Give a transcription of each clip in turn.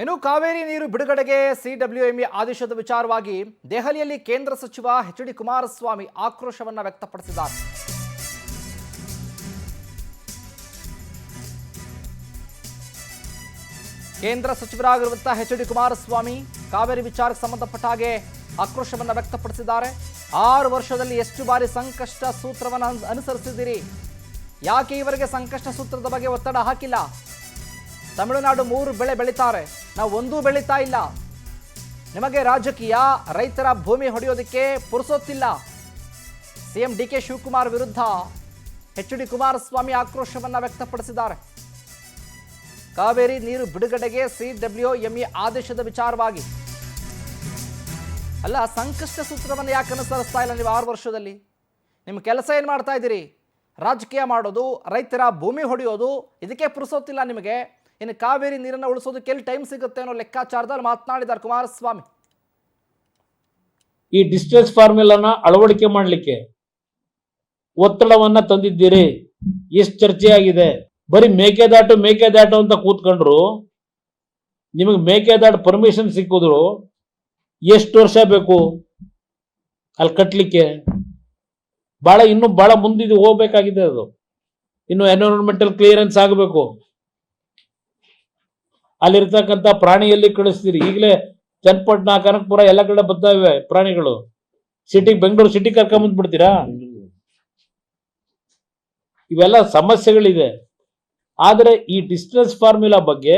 ಇನ್ನು ಕಾವೇರಿ ನೀರು ಬಿಡುಗಡೆಗೆ ಸಿಡಬ್ಲ್ಯೂಎಂಎ ಆದೇಶದ ವಿಚಾರವಾಗಿ ದೆಹಲಿಯಲ್ಲಿ ಕೇಂದ್ರ ಸಚಿವ ಎಚ್.ಡಿ. ಕುಮಾರಸ್ವಾಮಿ ಆಕ್ರೋಶವನ್ನು ವ್ಯಕ್ತಪಡಿಸಿದ್ದಾರೆ. ಕೇಂದ್ರ ಸಚಿವರಾಗಿರುವಂತಹ ಎಚ್.ಡಿ. ಕುಮಾರಸ್ವಾಮಿ ಕಾವೇರಿ ವಿಚಾರಕ್ಕೆ ಸಂಬಂಧಪಟ್ಟ ಹಾಗೆ ಆಕ್ರೋಶವನ್ನು ವ್ಯಕ್ತಪಡಿಸಿದ್ದಾರೆ. 6 ವರ್ಷದಲ್ಲಿ ಎಷ್ಟು ಬಾರಿ ಸಂಕಷ್ಟ ಸೂತ್ರವನ್ನು ಅನುಸರಿಸಿದ್ದೀರಿ? ಯಾಕೆ ಇವರಿಗೆ ಸಂಕಷ್ಟ ಸೂತ್ರದ ಬಗ್ಗೆ ಒತ್ತಡ ಹಾಕಿಲ್ಲ? ತಮಿಳುನಾಡು 3 ಬೆಳೆ ಬೆಳೀತಾರೆ, ನಾವು ಒಂದೂ ಬೆಳೀತಾ ಇಲ್ಲ. ನಿಮಗೆ ರಾಜಕೀಯ, ರೈತರ ಭೂಮಿ ಹೊಡೆಯೋದಕ್ಕೆ ಪುರುಸೊತ್ತಿಲ್ಲ. ಸಿಎಂ ಡಿ.ಕೆ. ಶಿವಕುಮಾರ್ ವಿರುದ್ಧ ಎಚ್.ಡಿ. ಕುಮಾರಸ್ವಾಮಿ ಆಕ್ರೋಶವನ್ನು ವ್ಯಕ್ತಪಡಿಸಿದ್ದಾರೆ. ಕಾವೇರಿ ನೀರು ಬಿಡುಗಡೆಗೆ ಸಿಡಬ್ಲ್ಯೂಎಂಎ ಆದೇಶದ ವಿಚಾರವಾಗಿ. ಅಲ್ಲ, ಸಂಕಷ್ಟ ಸೂತ್ರವನ್ನು ಯಾಕೆ ಅನುಸರಿಸ್ತಾ ಇಲ್ಲ ನೀವು? 6 ವರ್ಷದಲ್ಲಿ ನಿಮ್ಮ ಕೆಲಸ ಏನು ಮಾಡ್ತಾ ಇದ್ದೀರಿ? ರಾಜಕೀಯ ಮಾಡೋದು, ರೈತರ ಭೂಮಿ ಹೊಡೆಯೋದು, ಇದಕ್ಕೆ ಪುರುಸೊತ್ತಿಲ್ಲ ನಿಮಗೆ. ಇನ್ನು ಕಾವೇರಿ ನೀರನ್ನು ಉಳಿಸೋದಕ್ಕೆ ಎಲ್ಲಿ ಟೈಮ್ ಸಿಗುತ್ತೆ ಅನ್ನೋ ಲೆಕ್ಕಾಚಾರದಲ್ಲಿ ಮಾತನಾಡಿದ್ದಾರೆ ಕುಮಾರಸ್ವಾಮಿ. ಈ ಡಿಸ್ಟೆನ್ಸ್ ಫಾರ್ಮುಲಾನ ಅಳವಡಿಕೆ ಮಾಡಲಿಕ್ಕೆ ಒತ್ತಡವನ್ನ ತಂದಿದ್ದೀರಿ. ಎಷ್ಟು ಚರ್ಚೆ ಆಗಿದೆ. ಬರೀ ಮೇಕೆದಾಟು ಅಂತ ಕೂತ್ಕೊಂಡ್ರು. ನಿಮಗೆ ಮೇಕೆದಾಟು ಪರ್ಮಿಷನ್ ಸಿಕ್ಕಿದ್ರು ಎಷ್ಟು ವರ್ಷ ಬೇಕು ಅಲ್ಲಿ ಕಟ್ಟಲಿಕ್ಕೆ? ಇನ್ನೂ ಬಹಳ ಮುಂದಿದ್ದು ಹೋಗ್ಬೇಕಾಗಿದೆ. ಅದು ಇನ್ನು ಎನ್ವಿರಾನ್ಮೆಂಟಲ್ ಕ್ಲಿಯರೆನ್ಸ್ ಆಗಬೇಕು. ಅಲ್ಲಿರ್ತಕ್ಕಂಥ ಪ್ರಾಣಿಯಲ್ಲಿ ಕಳಿಸ್ತೀರಿ. ಈಗಲೇ ಚನ್ನಪಟ್ಟಣ, ಕನಕಪುರ ಎಲ್ಲ ಕಡೆ ಬರ್ತಾ ಇವೆ ಪ್ರಾಣಿಗಳು. ಬೆಂಗಳೂರು ಸಿಟಿ ಕರ್ಕೊಂಬಂದ್ಬಿಡ್ತೀರಾ? ಇವೆಲ್ಲ ಸಮಸ್ಯೆಗಳಿದೆ. ಆದರೆ ಈ ಡಿಸ್ಟೆನ್ಸ್ ಫಾರ್ಮುಲಾ ಬಗ್ಗೆ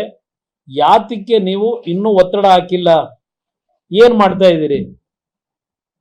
ಯಾತಕ್ಕೆ ನೀವು ಇನ್ನೂ ಒತ್ತಡ ಹಾಕಿಲ್ಲ? ಏನ್ ಮಾಡ್ತಾ ಇದ್ದೀರಿ?